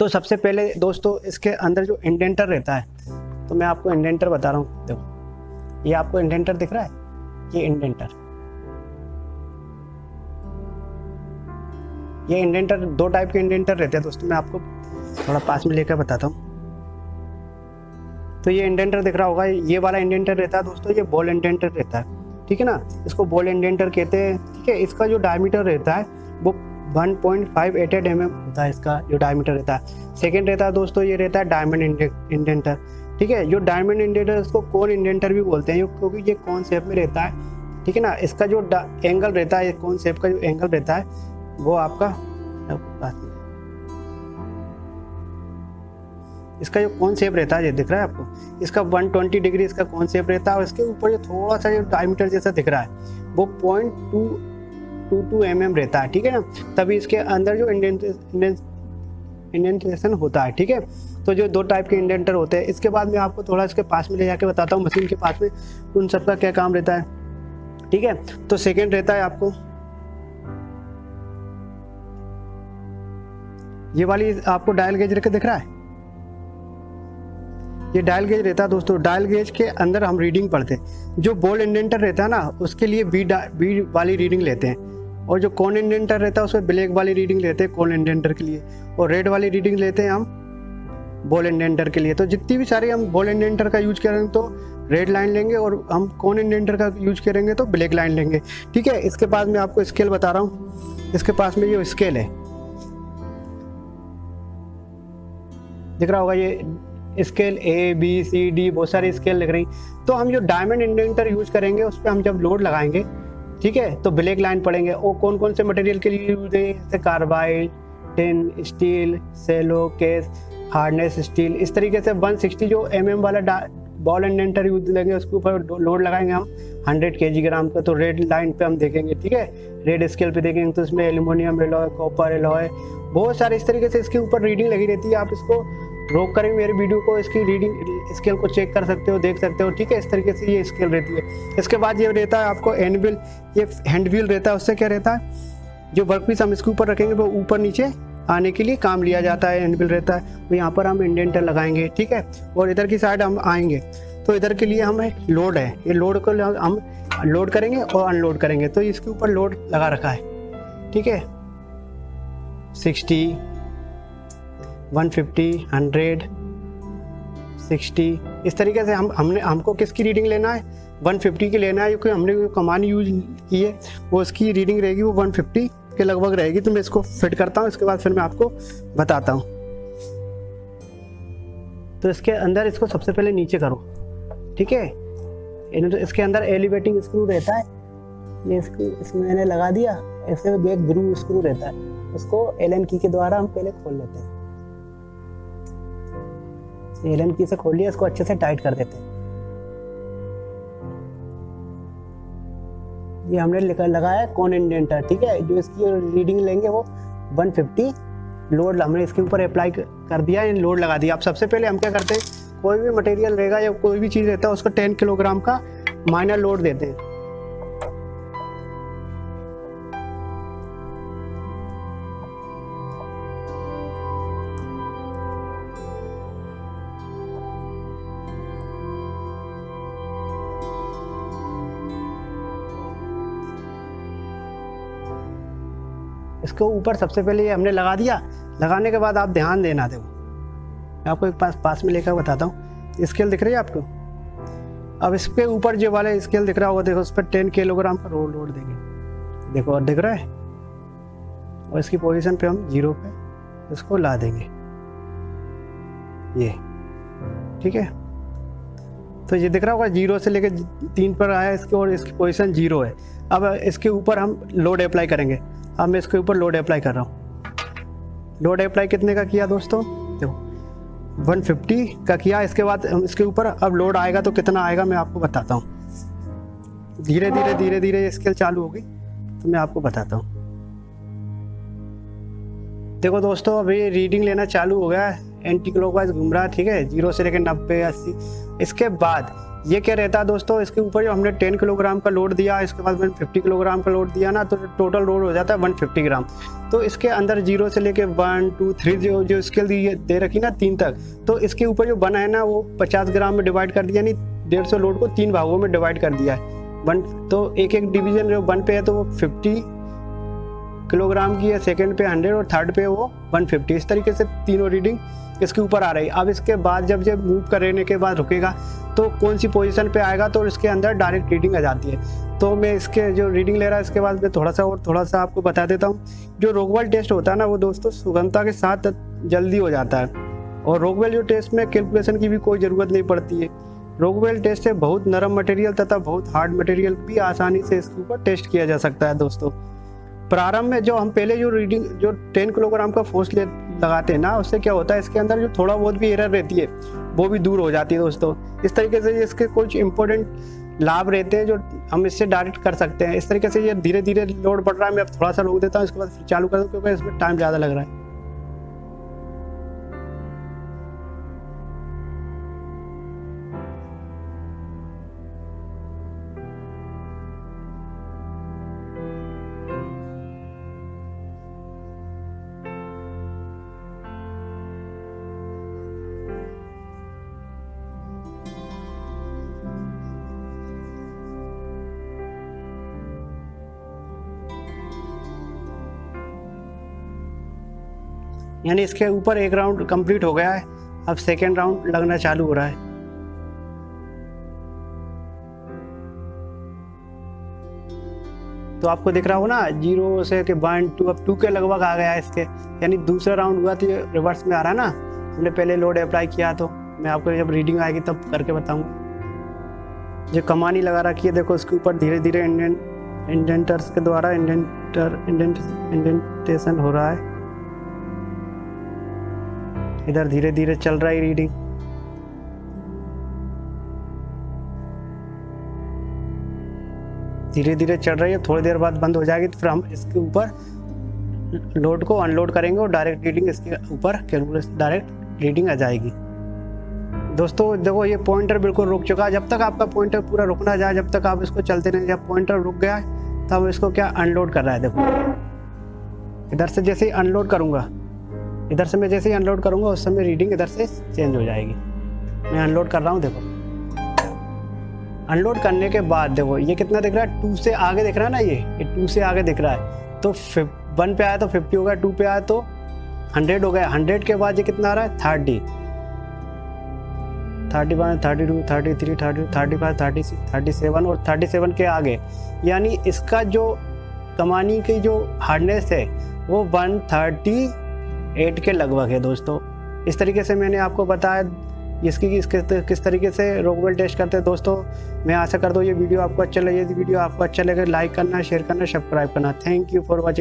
तो सबसे पहले दोस्तों इसके अंदर जो इंडेंटर रहता है, तो मैं आपको इंडेंटर बता रहा हूँ। देखो ये आपको इंडेंटर दिख रहा है, ये इंडेंटर, ये इंडेंटर दो टाइप के इंडेंटर रहते हैं दोस्तों, मैं आपको थोड़ा पास में लेकर बताता हूँ। तो ये इंडेंटर दिख रहा होगा, ये वाला इंडेंटर रहता है दोस्तों, ये बॉल इंडेंटर रहता है, ठीक है ना, इसको बॉल इंडेंटर कहते हैं, ठीक है। इसका जो डायमीटर रहता है वो 1.588 mm होता है, इसका जो डायमीटर रहता है। सेकेंड रहता है दोस्तों, ये रहता है डायमंड इंडेंटर, ठीक है। जो डायमंड इंडेंटर इसको कोन इंडेंटर भी बोलते हैं, क्योंकि ये कोन शेप में रहता है, ठीक है ना। इसका जो एंगल रहता है, कोन शेप का जो एंगल रहता है वो आपका, इसका जो कोन शेप रहता है, ये दिख रहा है आपको, इसका 120 डिग्री इसका कोन शेप रहता है। और इसके ऊपर जो थोड़ा सा जो डायमीटर जैसा दिख रहा है वो 0.222 mm रहता है, ठीक है ना। तभी इसके अंदर जो इंडेंटेशन होता है, ठीक है। तो जो दो टाइप के इंडेंटर होते हैं, इसके बाद मैं आपको थोड़ा इसके पास में ले जाके बताता हूँ, मशीन के पास में उन सब का क्या काम रहता है, ठीक है। तो सेकेंड रहता है आपको ये वाली, आपको डायल गेज रख दिख रहा है, ये डायल गेज रहता है दोस्तों। डायल गेज के अंदर हम रीडिंग पढ़ते हैं। जो बॉल इंडेंटर रहता है ना, उसके लिए बी वाली रीडिंग लेते हैं, और जो कोन इंडेंटर रहता है उसमें ब्लैक वाली रीडिंग लेते हैं कोन इंडेंटर के लिए, और रेड वाली रीडिंग लेते हैं हम बॉल इंडेंटर के लिए। तो जितनी भी सारी हम बॉल इंडेंटर का यूज करेंगे तो रेड लाइन लेंगे, और हम कोन इंडेंटर का यूज करेंगे तो ब्लैक लाइन लेंगे, ठीक है। इसके बाद मैं आपको स्केल बता रहा हूँ। इसके पास में ये स्केल है, दिख रहा होगा, ये स्केल ABCD बहुत सारी स्केल लिख रही। तो हम जो डायमंड इंडेंटर यूज करेंगे उस पर हम जब लोड लगाएंगे, ठीक है, तो ब्लैक लाइन पड़ेंगे। और कौन कौन से मटेरियल के लिए यूज है, जैसे कार्बाइड, टिन, स्टील, सेलो, केस, हार्डनेस स्टील, इस तरीके से 160 जो MM वाला बॉल इंडेंटर यूज लेंगे, उसके ऊपर लोड लगाएंगे हम 100 kg का। तो रेड लाइन पे हम देखेंगे, ठीक है, रेड स्केल पे देखेंगे तो इसमें एल्यूमिनियम एलॉय, कॉपर एलॉय, बहुत सारे इस तरीके से इसके ऊपर रीडिंग लगी रहती है। आप इसको रोक करेंगे मेरे वीडियो को, इसकी रीडिंग स्केल को चेक कर सकते हो, देख सकते हो, ठीक है। इस तरीके से ये स्केल रहती है। इसके बाद ये रहता है आपको एनविल, ये हैंड व्हील रहता है। उससे क्या रहता है, जो वर्कपीस हम इसके ऊपर रखेंगे वो ऊपर नीचे आने के लिए काम लिया जाता है, हैंड व्हील रहता है। तो यहाँ पर हम इंडेंटर लगाएंगे, ठीक है, और इधर की साइड हम आएंगे तो इधर के लिए हमें लोड है, ये लोड को हम लोड करेंगे और अनलोड करेंगे। तो इसके ऊपर लोड लगा रखा है, ठीक है, 60, 150, 100, 60, इस तरीके से हमको किसकी रीडिंग लेना है, 150 की लेना है, क्योंकि हमने जो कमान यूज की है वो उसकी रीडिंग रहेगी, वो 150 के लगभग रहेगी। तो मैं इसको फिट करता हूँ, इसके बाद फिर मैं आपको बताता हूँ। तो इसके अंदर इसको सबसे पहले नीचे करो, ठीक है। इसके अंदर एलिवेटिंग स्क्रू रहता है, ये स्क्रू इसमें मैंने लगा दिया। इससे एक ग्रू स्क्रू रहता है, उसको एलन की के द्वारा हम पहले खोल लेते हैं। एलन की से खोल लिया, इसको अच्छे से टाइट कर देते हैं। ये हमने लगाया कोन इंडेंटर, ठीक है। जो इसकी रीडिंग लेंगे वो 150 लोड हमने इसके ऊपर अप्लाई कर दिया, लोड लगा दिया। अब सबसे पहले हम क्या करते हैं, कोई भी मटेरियल रहेगा या कोई भी चीज़ रहता है उसको 10 किलोग्राम का माइनर लोड देते हैं। इसको ऊपर सबसे पहले ये हमने लगा दिया। लगाने के बाद आप ध्यान देना, देखो मैं आपको एक पास में लेकर बताता हूँ। स्केल दिख रही है आपको, अब इसके ऊपर जो वाला स्केल दिख रहा होगा, देखो उस पर 10 किलोग्राम का लोड देंगे, देखो और दिख रहा है। और इसकी पोजीशन पे हम 0 पे इसको ला देंगे, ये ठीक है। तो ये दिख रहा होगा 0 से लेकर 3 पर आया इसके, और इसकी पोजीशन 0 है। अब इसके ऊपर हम लोड अप्लाई करेंगे। अब मैं इसके ऊपर लोड अप्लाई कर रहा हूँ। लोड अप्लाई कितने का किया दोस्तों, देखो 150 का किया। इसके बाद इसके ऊपर अब लोड आएगा तो कितना आएगा मैं आपको बताता हूँ। धीरे धीरे ये स्केल चालू होगी तो मैं आपको बताता हूँ। देखो दोस्तों, अभी रीडिंग लेना चालू हो गया है, एंटी क्लॉकवाइज घूम रहा है, ठीक है, 0 से लेकर 90, 80। इसके बाद ये क्या रहता है दोस्तों, इसके ऊपर जो हमने 10 किलोग्राम का लोड दिया, इसके बाद मैंने 50 किलोग्राम का लोड दिया ना, तो टोटल लोड हो जाता है 150 ग्राम। तो इसके अंदर 0 से लेके 1 2 3 जो स्केल दे रखी ना 3 तक, तो इसके ऊपर जो बना है ना वो 50 ग्राम में डिवाइड कर दिया, यानी 150 लोड को 3 भागों में डिवाइड कर दिया है। तो एक डिवीजन जो 1 पे है तो वो 50 किलोग्राम की है, सेकंड पे 100 और थर्ड पे वो 150। इस तरीके से तीनों रीडिंग इसके ऊपर आ रही। अब इसके बाद जब मूव करने के बाद रुकेगा तो कौन सी पोजीशन पे आएगा तो इसके अंदर डायरेक्ट रीडिंग आ जाती है। तो मैं इसके जो रीडिंग ले रहा है इसके बाद मैं थोड़ा सा आपको बता देता हूँ। जो रॉकवेल टेस्ट होता है ना वो दोस्तों सुगमता के साथ जल्दी हो जाता है, और रॉकवेल जो टेस्ट में कैलकुलेशन की भी कोई ज़रूरत नहीं पड़ती है। रॉकवेल टेस्ट से बहुत नरम मटेरियल तथा बहुत हार्ड मटेरियल भी आसानी से इसके ऊपर टेस्ट किया जा सकता है दोस्तों। प्रारंभ में जो हम पहले जो 10 किलोग्राम का फोर्स लगाते हैं ना, उससे क्या होता है इसके अंदर जो थोड़ा बहुत भी एरर रहती है वो भी दूर हो जाती है दोस्तों। इस तरीके से इसके कुछ इंपॉर्टेंट लाभ रहते हैं जो हम इससे डायरेक्ट कर सकते हैं। इस तरीके से ये धीरे धीरे लोड बढ़ रहा है, मैं अब थोड़ा सा रोक देता हूँ, इसके बाद फिर चालू कर दूँ क्योंकि इसमें टाइम ज़्यादा लग रहा है। यानी इसके ऊपर एक राउंड कंप्लीट हो गया है, अब सेकेंड राउंड लगना चालू हो रहा है। तो आपको दिख रहा हो ना 0 से के 1 2 अब 2 के लगभग आ गया है इसके, यानी दूसरा राउंड हुआ तो ये रिवर्स में आ रहा है ना। हमने पहले लोड अप्लाई किया, तो मैं आपको जब रीडिंग आएगी तब करके बताऊंगा। जो कमानी लगा रखी है देखो इसके ऊपर धीरे धीरे इंडेंटर्स के द्वारा इंडेंटेशन हो रहा है। इधर धीरे धीरे चल रहा है रीडिंग। धीरे धीरे चल रही है, थोड़ी देर बाद बंद हो जाएगी तो फिर हम इसके ऊपर लोड को अनलोड करेंगे और डायरेक्ट रीडिंग इसके ऊपर कैलकुलेशन डायरेक्ट रीडिंग आ जाएगी। दोस्तों देखो ये पॉइंटर बिल्कुल रुक चुका है। जब तक आपका पॉइंटर पूरा रुकना जाए जब तक आप इसको चलते रहें। जब पॉइंटर रुक गया है तब इसको क्या अनलोड कर रहा है। देखो इधर से जैसे ही अनलोड करूँगा, इधर से मैं जैसे ही अनलोड करूँगा उस समय रीडिंग इधर से चेंज हो जाएगी। मैं अनलोड कर रहा हूँ, देखो अनलोड करने के बाद देखो ये कितना दिख रहा है, 2 से आगे दिख रहा है ना, ये 2 से आगे दिख रहा है। तो 1 पे आया तो 50 हो गया, 2 पे आया तो 100 हो गया। 100 के बाद ये कितना आ रहा है 30, 31 32 33 32 35 36 37 और 37 के आगे, यानी इसका जो कमानी की जो हार्डनेस है वो 138 के लगभग है दोस्तों। इस तरीके से मैंने आपको बताया इसकी किस तरीके से रॉकवेल टेस्ट करते हैं दोस्तों। मैं आशा करता हूँ ये वीडियो आपको अच्छा लगे। यदि वीडियो आपको अच्छा लगे लाइक करना, शेयर करना, सब्सक्राइब करना। Thank you for watching.